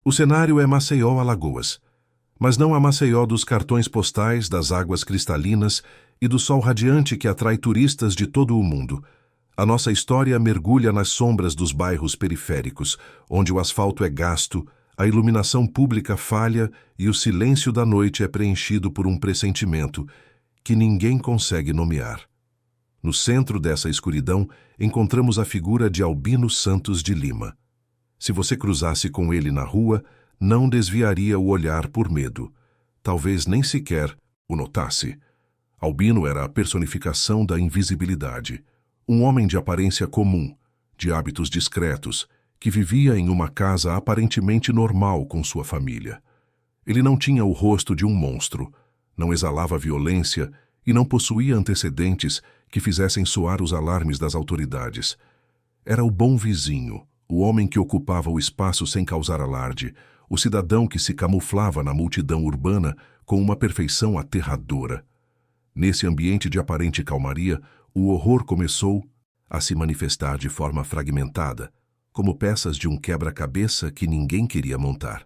O cenário é Maceió, Alagoas, mas não a Maceió dos cartões postais, das águas cristalinas e do sol radiante que atrai turistas de todo o mundo. A nossa história mergulha nas sombras dos bairros periféricos, onde o asfalto é gasto, a iluminação pública falha e o silêncio da noite é preenchido por um pressentimento que ninguém consegue nomear. No centro dessa escuridão, encontramos a figura de Albino Santos de Lima. Se você cruzasse com ele na rua, não desviaria o olhar por medo. Talvez nem sequer o notasse. Albino era a personificação da invisibilidade. Um homem de aparência comum, de hábitos discretos, que vivia em uma casa aparentemente normal com sua família. Ele não tinha o rosto de um monstro, não exalava violência e não possuía antecedentes que fizessem soar os alarmes das autoridades. Era o bom vizinho, o homem que ocupava o espaço sem causar alarde, o cidadão que se camuflava na multidão urbana com uma perfeição aterradora. Nesse ambiente de aparente calmaria, o horror começou a se manifestar de forma fragmentada, como peças de um quebra-cabeça que ninguém queria montar.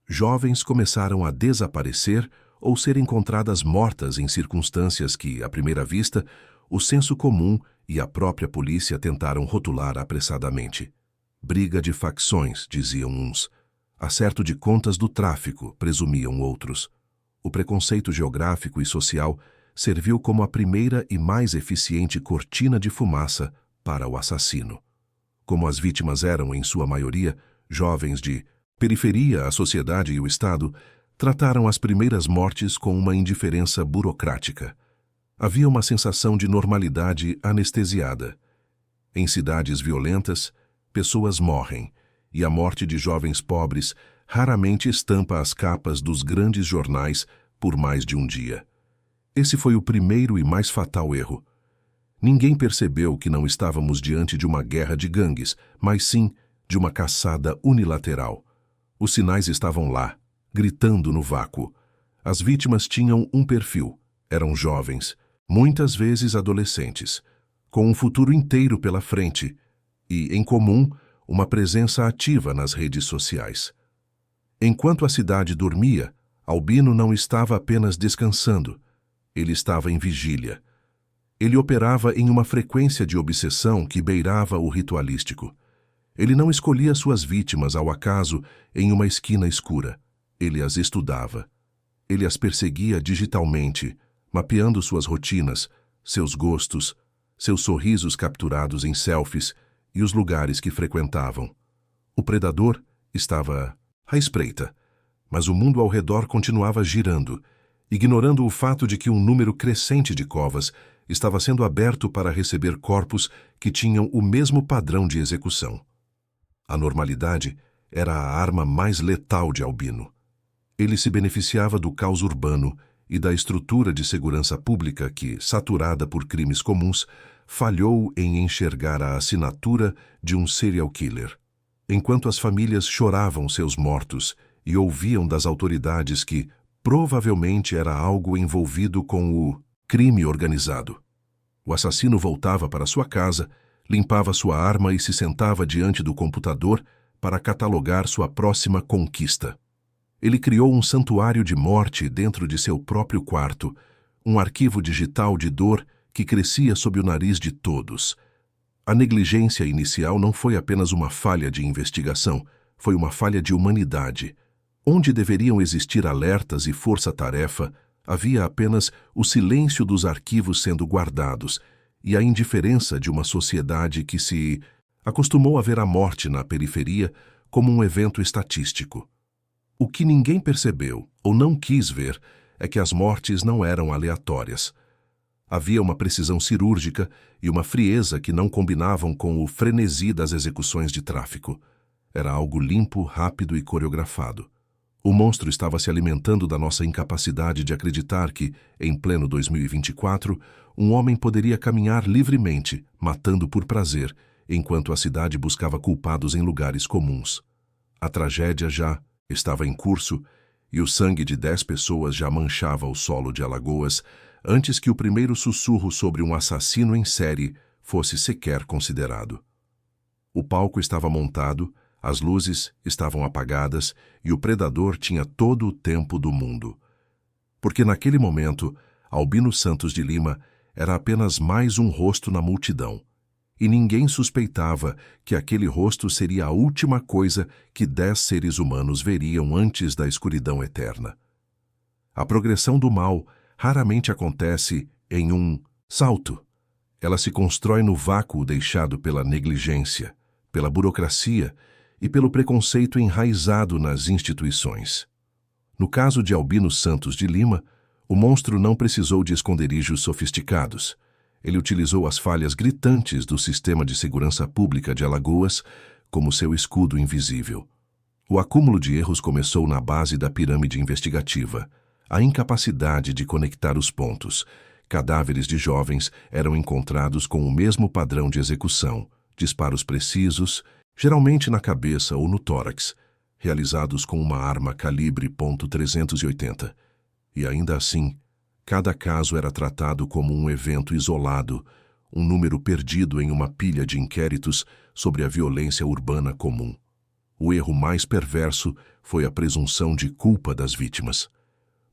Jovens começaram a desaparecer ou ser encontradas mortas em circunstâncias que, à primeira vista, o senso comum e a própria polícia tentaram rotular apressadamente. Briga de facções, diziam uns. Acerto de contas do tráfico, presumiam outros. O preconceito geográfico e social serviu como a primeira e mais eficiente cortina de fumaça para o assassino. Como as vítimas eram, em sua maioria, jovens de periferia, a sociedade e o Estado trataram as primeiras mortes com uma indiferença burocrática. Havia uma sensação de normalidade anestesiada. Em cidades violentas, pessoas morrem, e a morte de jovens pobres raramente estampa as capas dos grandes jornais por mais de um dia. Esse foi o primeiro e mais fatal erro. Ninguém percebeu que não estávamos diante de uma guerra de gangues, mas sim de uma caçada unilateral. Os sinais estavam lá, gritando no vácuo. As vítimas tinham um perfil. Eram jovens, muitas vezes adolescentes, com um futuro inteiro pela frente e, em comum, uma presença ativa nas redes sociais. Enquanto a cidade dormia, Albino não estava apenas descansando. Ele estava em vigília. Ele operava em uma frequência de obsessão que beirava o ritualístico. Ele não escolhia suas vítimas ao acaso em uma esquina escura. Ele as estudava. Ele as perseguia digitalmente, mapeando suas rotinas, seus gostos, seus sorrisos capturados em selfies e os lugares que frequentavam. O predador estava à espreita, mas o mundo ao redor continuava girando, ignorando o fato de que um número crescente de covas estava sendo aberto para receber corpos que tinham o mesmo padrão de execução. A normalidade era a arma mais letal de Albino. Ele se beneficiava do caos urbano e da estrutura de segurança pública que, saturada por crimes comuns, falhou em enxergar a assinatura de um serial killer. Enquanto as famílias choravam seus mortos e ouviam das autoridades que provavelmente era algo envolvido com o crime organizado. O assassino voltava para sua casa, limpava sua arma e se sentava diante do computador para catalogar sua próxima conquista. Ele criou um santuário de morte dentro de seu próprio quarto, um arquivo digital de dor que crescia sob o nariz de todos. A negligência inicial não foi apenas uma falha de investigação, foi uma falha de humanidade. Onde deveriam existir alertas e força-tarefa, havia apenas o silêncio dos arquivos sendo guardados e a indiferença de uma sociedade que se acostumou a ver a morte na periferia como um evento estatístico. O que ninguém percebeu ou não quis ver é que as mortes não eram aleatórias. Havia uma precisão cirúrgica e uma frieza que não combinavam com o frenesi das execuções de tráfico. Era algo limpo, rápido e coreografado. O monstro estava se alimentando da nossa incapacidade de acreditar que, em pleno 2024, um homem poderia caminhar livremente, matando por prazer, enquanto a cidade buscava culpados em lugares comuns. A tragédia já estava em curso e o sangue de 10 pessoas já manchava o solo de Alagoas antes que o primeiro sussurro sobre um assassino em série fosse sequer considerado. O palco estava montado, As luzes estavam apagadas e o predador tinha todo o tempo do mundo. Porque naquele momento, Albino Santos de Lima era apenas mais um rosto na multidão, e ninguém suspeitava que aquele rosto seria a última coisa que 10 seres humanos veriam antes da escuridão eterna. A progressão do mal raramente acontece em um salto. Ela se constrói no vácuo deixado pela negligência, pela burocracia e pelo preconceito enraizado nas instituições. No caso de Albino Santos de Lima, o monstro não precisou de esconderijos sofisticados. Ele utilizou as falhas gritantes do sistema de segurança pública de Alagoas como seu escudo invisível. O acúmulo de erros começou na base da pirâmide investigativa, a incapacidade de conectar os pontos. Cadáveres de jovens eram encontrados com o mesmo padrão de execução, disparos precisos, geralmente na cabeça ou no tórax, realizados com uma arma calibre .380. E ainda assim, cada caso era tratado como um evento isolado, um número perdido em uma pilha de inquéritos sobre a violência urbana comum. O erro mais perverso foi a presunção de culpa das vítimas.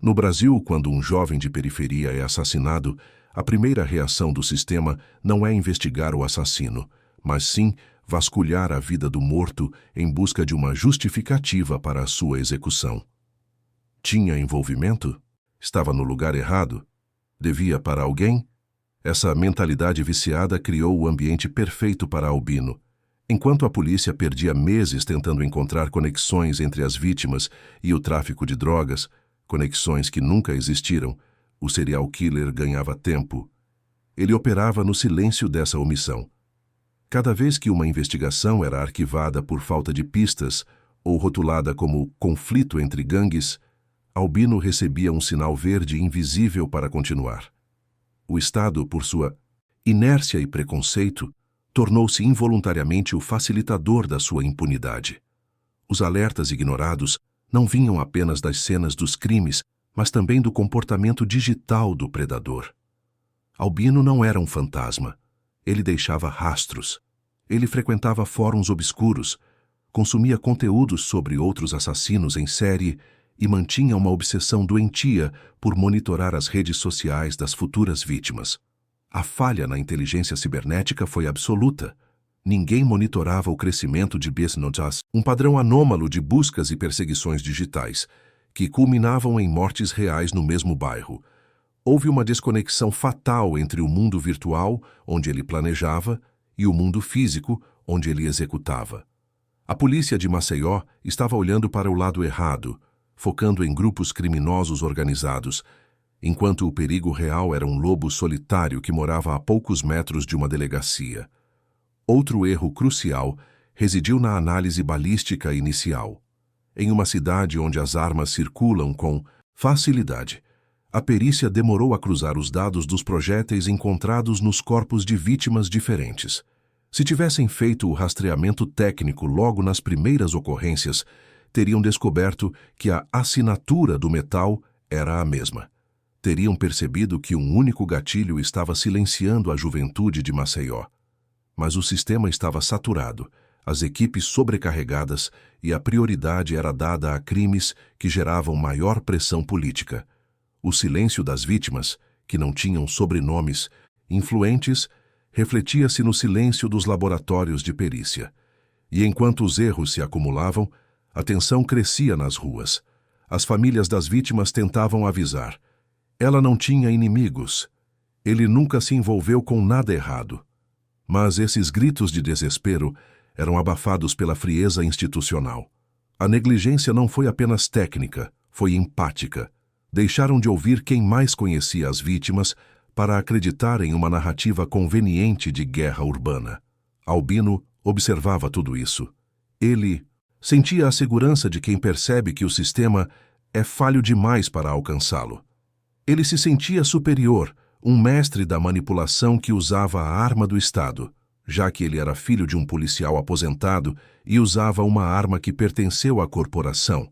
No Brasil, quando um jovem de periferia é assassinado, a primeira reação do sistema não é investigar o assassino, mas sim vasculhar a vida do morto em busca de uma justificativa para a sua execução. Tinha envolvimento? Estava no lugar errado? Devia para alguém? Essa mentalidade viciada criou o ambiente perfeito para Albino. Enquanto a polícia perdia meses tentando encontrar conexões entre as vítimas e o tráfico de drogas, conexões que nunca existiram, o serial killer ganhava tempo. Ele operava no silêncio dessa omissão. Cada vez que uma investigação era arquivada por falta de pistas ou rotulada como conflito entre gangues, Albino recebia um sinal verde invisível para continuar. O Estado, por sua inércia e preconceito, tornou-se involuntariamente o facilitador da sua impunidade. Os alertas ignorados não vinham apenas das cenas dos crimes, mas também do comportamento digital do predador. Albino não era um fantasma. Ele deixava rastros. Ele frequentava fóruns obscuros, consumia conteúdos sobre outros assassinos em série e mantinha uma obsessão doentia por monitorar as redes sociais das futuras vítimas. A falha na inteligência cibernética foi absoluta. Ninguém monitorava o crescimento de Business, um padrão anômalo de buscas e perseguições digitais, que culminavam em mortes reais no mesmo bairro. Houve uma desconexão fatal entre o mundo virtual, onde ele planejava, e o mundo físico, onde ele executava. A polícia de Maceió estava olhando para o lado errado, focando em grupos criminosos organizados, enquanto o perigo real era um lobo solitário que morava a poucos metros de uma delegacia. Outro erro crucial residiu na análise balística inicial. Em uma cidade onde as armas circulam com facilidade, a perícia demorou a cruzar os dados dos projéteis encontrados nos corpos de vítimas diferentes. Se tivessem feito o rastreamento técnico logo nas primeiras ocorrências, teriam descoberto que a assinatura do metal era a mesma. Teriam percebido que um único gatilho estava silenciando a juventude de Maceió. Mas o sistema estava saturado, as equipes sobrecarregadas e a prioridade era dada a crimes que geravam maior pressão política. O silêncio das vítimas, que não tinham sobrenomes influentes, refletia-se no silêncio dos laboratórios de perícia. E enquanto os erros se acumulavam, a tensão crescia nas ruas. As famílias das vítimas tentavam avisar. Ela não tinha inimigos. Ele nunca se envolveu com nada errado. Mas esses gritos de desespero eram abafados pela frieza institucional. A negligência não foi apenas técnica, foi empática. Deixaram de ouvir quem mais conhecia as vítimas para acreditar em uma narrativa conveniente de guerra urbana. Albino observava tudo isso. Ele sentia a segurança de quem percebe que o sistema é falho demais para alcançá-lo. Ele se sentia superior, um mestre da manipulação que usava a arma do Estado, já que ele era filho de um policial aposentado e usava uma arma que pertenceu à corporação,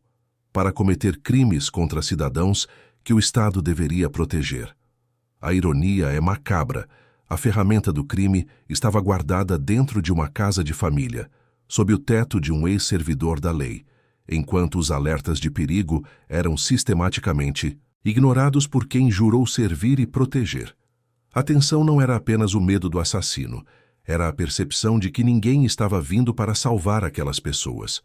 para cometer crimes contra cidadãos que o Estado deveria proteger. A ironia é macabra. A ferramenta do crime estava guardada dentro de uma casa de família, sob o teto de um ex-servidor da lei, enquanto os alertas de perigo eram sistematicamente ignorados por quem jurou servir e proteger. A tensão não era apenas o medo do assassino, era a percepção de que ninguém estava vindo para salvar aquelas pessoas.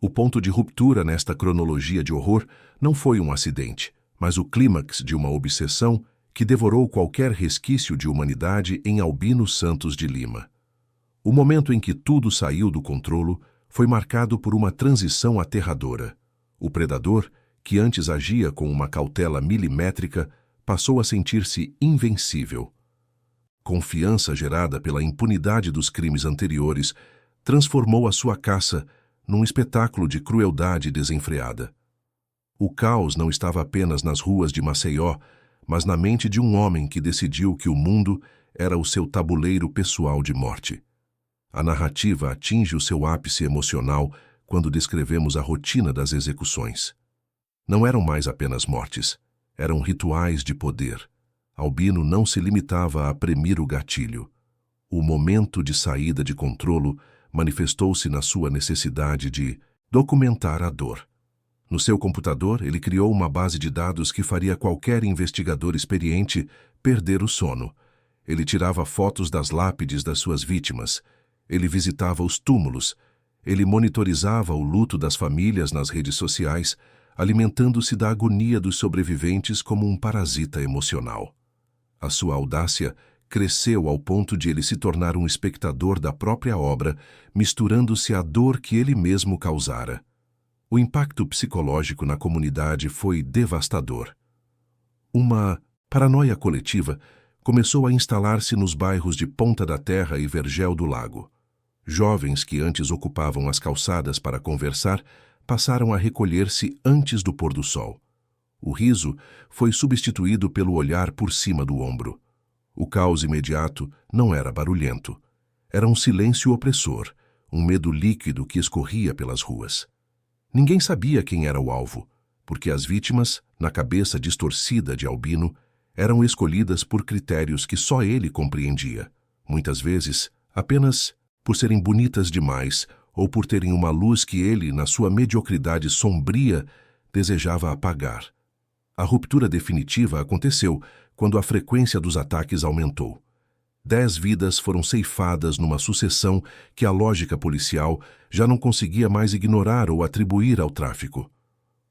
O ponto de ruptura nesta cronologia de horror não foi um acidente, mas o clímax de uma obsessão que devorou qualquer resquício de humanidade em Albino Santos de Lima. O momento em que tudo saiu do controlo foi marcado por uma transição aterradora. O predador, que antes agia com uma cautela milimétrica, passou a sentir-se invencível. Confiança gerada pela impunidade dos crimes anteriores transformou a sua caça num espetáculo de crueldade desenfreada. O caos não estava apenas nas ruas de Maceió, mas na mente de um homem que decidiu que o mundo era o seu tabuleiro pessoal de morte. A narrativa atinge o seu ápice emocional quando descrevemos a rotina das execuções. Não eram mais apenas mortes, eram rituais de poder. Albino não se limitava a premir o gatilho. O momento de saída de controlo manifestou-se na sua necessidade de documentar a dor. No seu computador, ele criou uma base de dados que faria qualquer investigador experiente perder o sono. Ele tirava fotos das lápides das suas vítimas. Ele visitava os túmulos. Ele monitorizava o luto das famílias nas redes sociais, alimentando-se da agonia dos sobreviventes como um parasita emocional. A sua audácia cresceu ao ponto de ele se tornar um espectador da própria obra, misturando-se à dor que ele mesmo causara. O impacto psicológico na comunidade foi devastador. Uma paranoia coletiva começou a instalar-se nos bairros de Ponta da Terra e Vergel do Lago. Jovens que antes ocupavam as calçadas para conversar passaram a recolher-se antes do pôr do sol. O riso foi substituído pelo olhar por cima do ombro. O caos imediato não era barulhento. Era um silêncio opressor, um medo líquido que escorria pelas ruas. Ninguém sabia quem era o alvo, porque as vítimas, na cabeça distorcida de Albino, eram escolhidas por critérios que só ele compreendia, muitas vezes apenas por serem bonitas demais ou por terem uma luz que ele, na sua mediocridade sombria, desejava apagar. A ruptura definitiva aconteceu quando a frequência dos ataques aumentou. 10 vidas foram ceifadas numa sucessão que a lógica policial já não conseguia mais ignorar ou atribuir ao tráfico.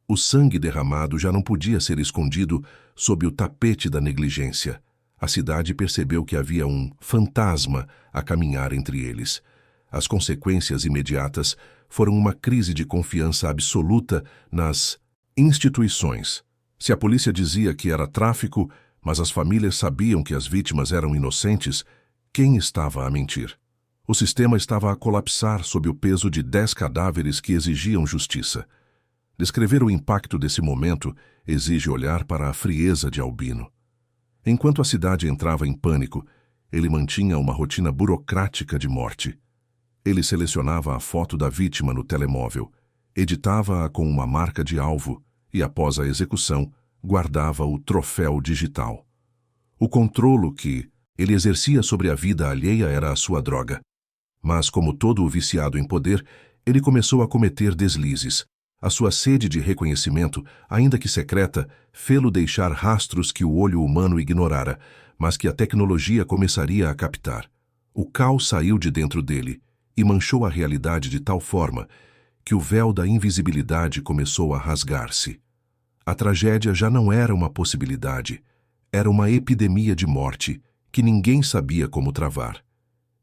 O sangue derramado já não podia ser escondido sob o tapete da negligência. A cidade percebeu que havia um fantasma a caminhar entre eles. As consequências imediatas foram uma crise de confiança absoluta nas instituições. Se a polícia dizia que era tráfico, mas as famílias sabiam que as vítimas eram inocentes, quem estava a mentir? O sistema estava a colapsar sob o peso de 10 cadáveres que exigiam justiça. Descrever o impacto desse momento exige olhar para a frieza de Albino. Enquanto a cidade entrava em pânico, ele mantinha uma rotina burocrática de morte. Ele selecionava a foto da vítima no telemóvel, editava-a com uma marca de alvo e, após a execução, guardava o troféu digital. O controlo que ele exercia sobre a vida alheia era a sua droga. Mas, como todo o viciado em poder, ele começou a cometer deslizes. A sua sede de reconhecimento, ainda que secreta, fê-lo deixar rastros que o olho humano ignorara, mas que a tecnologia começaria a captar. O caos saiu de dentro dele e manchou a realidade de tal forma que o véu da invisibilidade começou a rasgar-se. A tragédia já não era uma possibilidade, era uma epidemia de morte que ninguém sabia como travar.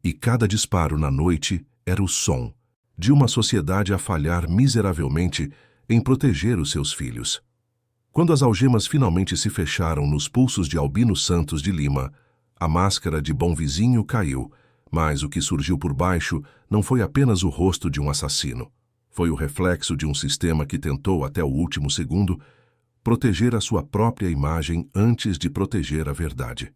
E cada disparo na noite era o som de uma sociedade a falhar miseravelmente em proteger os seus filhos. Quando as algemas finalmente se fecharam nos pulsos de Albino Santos de Lima, a máscara de bom vizinho caiu, mas o que surgiu por baixo não foi apenas o rosto de um assassino. Foi o reflexo de um sistema que tentou, até o último segundo, proteger a sua própria imagem antes de proteger a verdade.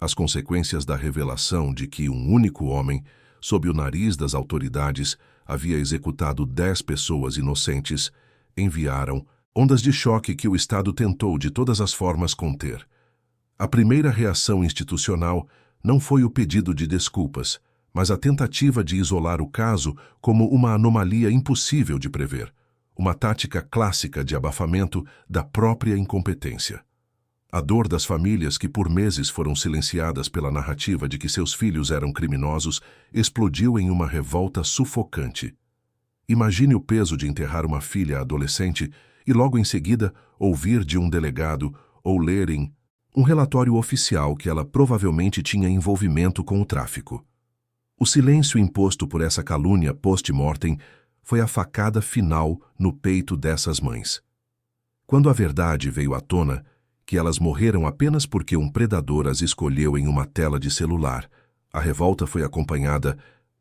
As consequências da revelação de que um único homem, sob o nariz das autoridades, havia executado 10 pessoas inocentes, enviaram ondas de choque que o Estado tentou de todas as formas conter. A primeira reação institucional não foi o pedido de desculpas, mas a tentativa de isolar o caso como uma anomalia impossível de prever, uma tática clássica de abafamento da própria incompetência. A dor das famílias que por meses foram silenciadas pela narrativa de que seus filhos eram criminosos explodiu em uma revolta sufocante. Imagine o peso de enterrar uma filha adolescente e logo em seguida ouvir de um delegado ou ler em um relatório oficial que ela provavelmente tinha envolvimento com o tráfico. O silêncio imposto por essa calúnia post-mortem foi a facada final no peito dessas mães. Quando a verdade veio à tona, que elas morreram apenas porque um predador as escolheu em uma tela de celular, a revolta foi acompanhada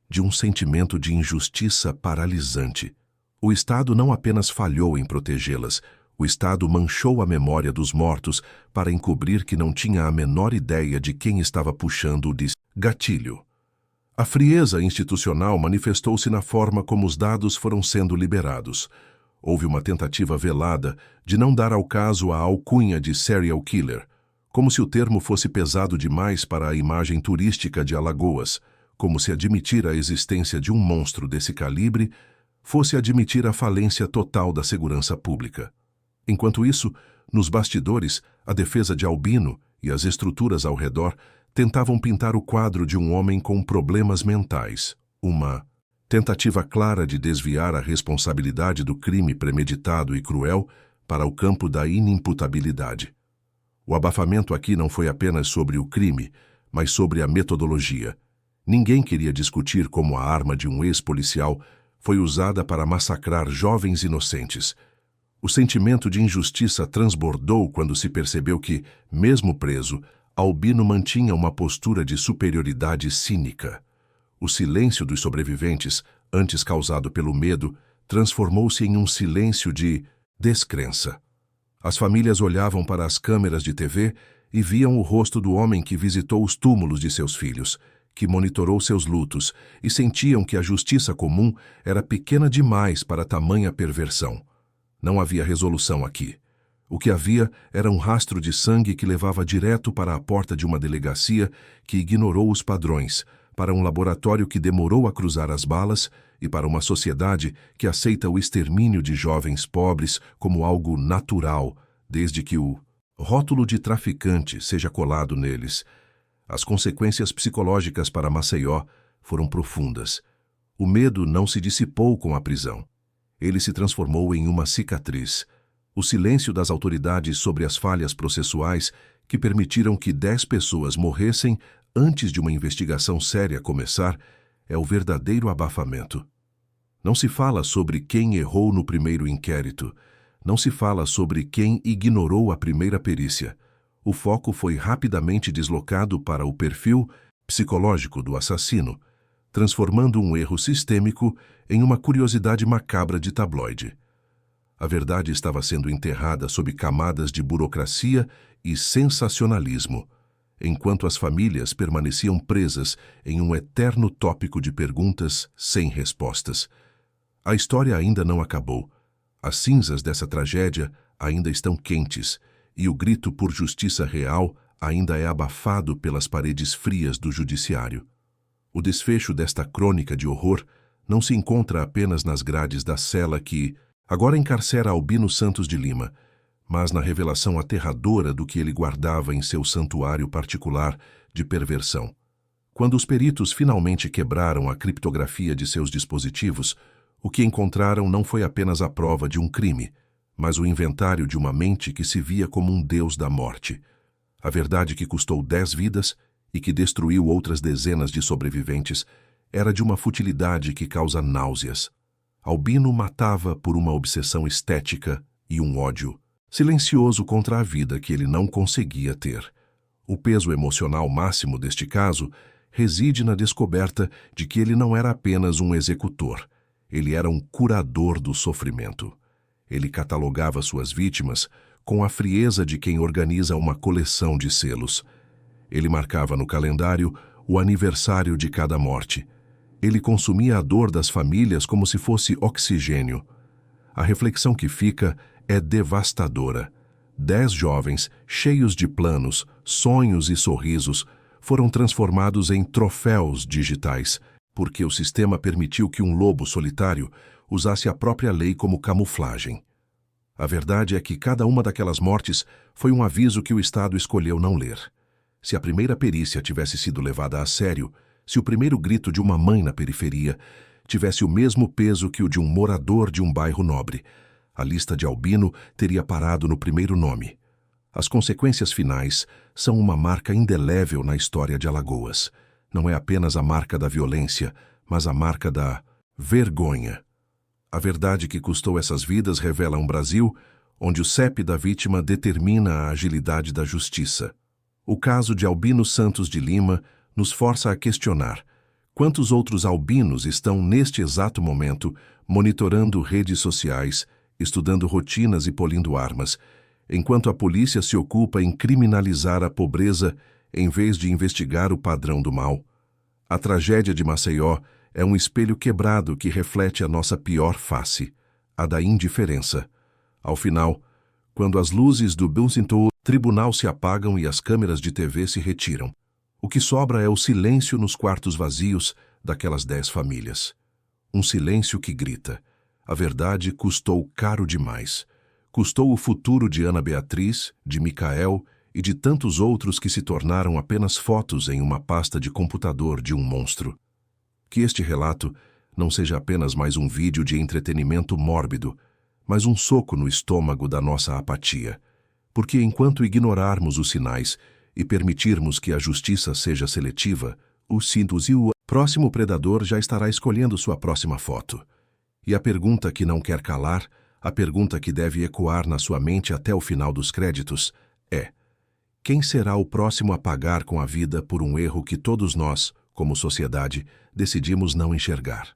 de um sentimento de injustiça paralisante. O Estado não apenas falhou em protegê-las, o Estado manchou a memória dos mortos para encobrir que não tinha a menor ideia de quem estava puxando o gatilho. A frieza institucional manifestou-se na forma como os dados foram sendo liberados. Houve uma tentativa velada de não dar ao caso a alcunha de serial killer, como se o termo fosse pesado demais para a imagem turística de Alagoas, como se admitir a existência de um monstro desse calibre fosse admitir a falência total da segurança pública. Enquanto isso, nos bastidores, a defesa de Albino e as estruturas ao redor tentavam pintar o quadro de um homem com problemas mentais, uma tentativa clara de desviar a responsabilidade do crime premeditado e cruel para o campo da inimputabilidade. O abafamento aqui não foi apenas sobre o crime, mas sobre a metodologia. Ninguém queria discutir como a arma de um ex-policial foi usada para massacrar jovens inocentes. O sentimento de injustiça transbordou quando se percebeu que, mesmo preso, Albino mantinha uma postura de superioridade cínica. O silêncio dos sobreviventes, antes causado pelo medo, transformou-se em um silêncio de descrença. As famílias olhavam para as câmeras de TV e viam o rosto do homem que visitou os túmulos de seus filhos, que monitorou seus lutos, e sentiam que a justiça comum era pequena demais para tamanha perversão. Não havia resolução aqui. O que havia era um rastro de sangue que levava direto para a porta de uma delegacia que ignorou os padrões, para um laboratório que demorou a cruzar as balas e para uma sociedade que aceita o extermínio de jovens pobres como algo natural, desde que o rótulo de traficante seja colado neles. As consequências psicológicas para Maceió foram profundas. O medo não se dissipou com a prisão. Ele se transformou em uma cicatriz. O silêncio das autoridades sobre as falhas processuais que permitiram que 10 pessoas morressem antes de uma investigação séria começar é o verdadeiro abafamento. Não se fala sobre quem errou no primeiro inquérito. Não se fala sobre quem ignorou a primeira perícia. O foco foi rapidamente deslocado para o perfil psicológico do assassino, transformando um erro sistêmico em uma curiosidade macabra de tabloide. A verdade estava sendo enterrada sob camadas de burocracia e sensacionalismo, enquanto as famílias permaneciam presas em um eterno tópico de perguntas sem respostas. A história ainda não acabou. As cinzas dessa tragédia ainda estão quentes e o grito por justiça real ainda é abafado pelas paredes frias do judiciário. O desfecho desta crônica de horror não se encontra apenas nas grades da cela que agora encarcera Albino Santos de Lima, mas na revelação aterradora do que ele guardava em seu santuário particular de perversão. Quando os peritos finalmente quebraram a criptografia de seus dispositivos, o que encontraram não foi apenas a prova de um crime, mas o inventário de uma mente que se via como um deus da morte. A verdade que custou 10 vidas e que destruiu outras dezenas de sobreviventes era de uma futilidade que causa náuseas. Albino matava por uma obsessão estética e um ódio silencioso contra a vida que ele não conseguia ter. O peso emocional máximo deste caso reside na descoberta de que ele não era apenas um executor, ele era um curador do sofrimento. Ele catalogava suas vítimas com a frieza de quem organiza uma coleção de selos. Ele marcava no calendário o aniversário de cada morte. Ele consumia a dor das famílias como se fosse oxigênio. A reflexão que fica é devastadora. 10 jovens, cheios de planos, sonhos e sorrisos, foram transformados em troféus digitais, porque o sistema permitiu que um lobo solitário usasse a própria lei como camuflagem. A verdade é que cada uma daquelas mortes foi um aviso que o Estado escolheu não ler. Se a primeira perícia tivesse sido levada a sério, se o primeiro grito de uma mãe na periferia tivesse o mesmo peso que o de um morador de um bairro nobre, a lista de Albino teria parado no primeiro nome. As consequências finais são uma marca indelével na história de Alagoas. Não é apenas a marca da violência, mas a marca da vergonha. A verdade que custou essas vidas revela um Brasil onde o CEP da vítima determina a agilidade da justiça. O caso de Albino Santos de Lima nos força a questionar quantos outros albinos estão, neste exato momento, monitorando redes sociais, estudando rotinas e polindo armas, enquanto a polícia se ocupa em criminalizar a pobreza em vez de investigar o padrão do mal. A tragédia de Maceió é um espelho quebrado que reflete a nossa pior face, a da indiferença. Ao final, quando as luzes do tribunal se apagam e as câmeras de TV se retiram, o que sobra é o silêncio nos quartos vazios daquelas 10 famílias. Um silêncio que grita: a verdade custou caro demais. Custou o futuro de Ana Beatriz, de Micael e de tantos outros que se tornaram apenas fotos em uma pasta de computador de um monstro. Que este relato não seja apenas mais um vídeo de entretenimento mórbido, mas um soco no estômago da nossa apatia. Porque enquanto ignorarmos os sinais e permitirmos que a justiça seja seletiva, o próximo predador já estará escolhendo sua próxima foto. E a pergunta que não quer calar, a pergunta que deve ecoar na sua mente até o final dos créditos é: quem será o próximo a pagar com a vida por um erro que todos nós, como sociedade, decidimos não enxergar?